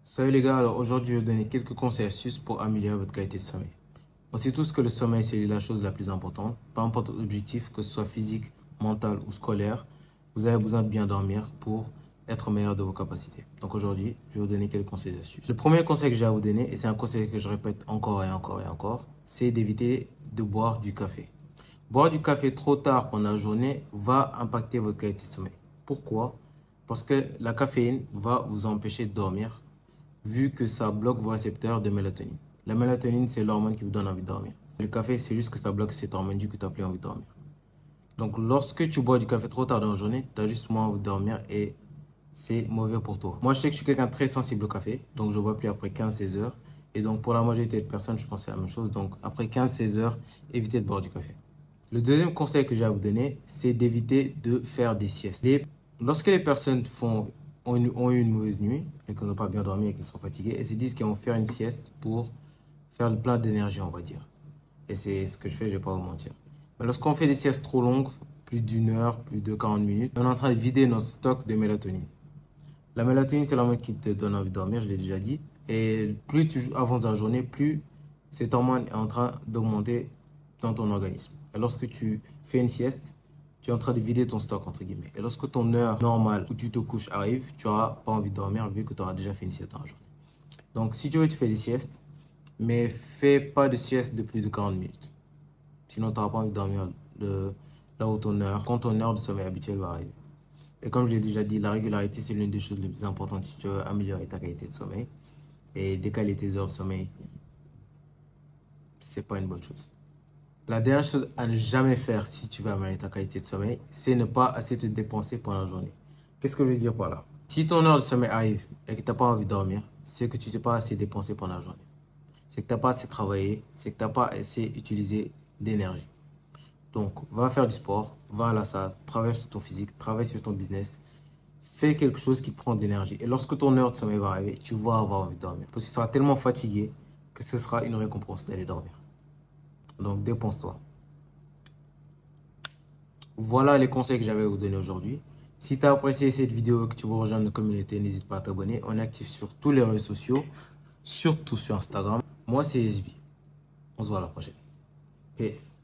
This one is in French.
Salut les gars, alors aujourd'hui je vais vous donner quelques conseils et astuces pour améliorer votre qualité de sommeil. On sait tous que le sommeil c'est la chose la plus importante. Peu importe l'objectif, que ce soit physique, mental ou scolaire, vous avez besoin de bien dormir pour être meilleur de vos capacités. Donc aujourd'hui, je vais vous donner quelques conseils et astuces. Le premier conseil que j'ai à vous donner, et c'est un conseil que je répète encore et encore et encore, c'est d'éviter de boire du café. Boire du café trop tard pendant la journée va impacter votre qualité de sommeil. Pourquoi? Parce que la caféine va vous empêcher de dormir vu que ça bloque vos récepteurs de mélatonine. La mélatonine, c'est l'hormone qui vous donne envie de dormir. Le café, c'est juste que ça bloque cette hormone du coup tu n'as plus envie de dormir. Donc lorsque tu bois du café trop tard dans la journée, tu as juste moins envie de dormir et c'est mauvais pour toi. Moi, je sais que je suis quelqu'un de très sensible au café, donc je ne bois plus après 15-16 heures. Et donc pour la majorité des personnes, je pense que c'est la même chose. Donc après 15-16 heures, évitez de boire du café. Le deuxième conseil que j'ai à vous donner, c'est d'éviter de faire des siestes. Lorsque les personnes ont eu une mauvaise nuit et qu'elles n'ont pas bien dormi et qu'elles sont fatiguées, elles se disent qu'elles vont faire une sieste pour faire le plein d'énergie, on va dire. Et c'est ce que je fais, je ne vais pas vous mentir. Mais lorsqu'on fait des siestes trop longues, plus d'une heure, plus de 40 minutes, on est en train de vider notre stock de mélatonine. La mélatonine, c'est l'hormone qui te donne envie de dormir, je l'ai déjà dit. Et plus tu avances dans la journée, plus cette hormone est en train d'augmenter dans ton organisme. Et lorsque tu fais une sieste, tu es en train de vider ton stock, entre guillemets. Et lorsque ton heure normale où tu te couches arrive, tu n'auras pas envie de dormir vu que tu auras déjà fait une sieste dans la journée. Donc, si tu veux, tu fais des siestes, mais fais pas de sieste de plus de 40 minutes. Sinon, tu n'auras pas envie de dormir là où quand ton heure de sommeil habituelle va arriver. Et comme je l'ai déjà dit, la régularité, c'est l'une des choses les plus importantes si tu veux améliorer ta qualité de sommeil. Et décaler tes heures de sommeil, c'est pas une bonne chose. La dernière chose à ne jamais faire si tu veux améliorer ta qualité de sommeil, c'est ne pas assez te dépenser pendant la journée. Qu'est-ce que je veux dire par là? Si ton heure de sommeil arrive et que tu n'as pas envie de dormir, c'est que tu t'es pas assez dépensé pendant la journée. C'est que tu n'as pas assez travaillé, c'est que tu n'as pas assez utilisé d'énergie. Donc, va faire du sport, va à la salle, travaille sur ton physique, travaille sur ton business. Fais quelque chose qui te prend de l'énergie. Et lorsque ton heure de sommeil va arriver, tu vas avoir envie de dormir. Parce que tu seras tellement fatigué que ce sera une récompense d'aller dormir. Donc, dépense-toi. Voilà les conseils que j'avais à vous donner aujourd'hui. Si tu as apprécié cette vidéo et que tu veux rejoindre notre communauté, n'hésite pas à t'abonner. On est actif sur tous les réseaux sociaux, surtout sur Instagram. Moi, c'est SB. On se voit à la prochaine. Peace.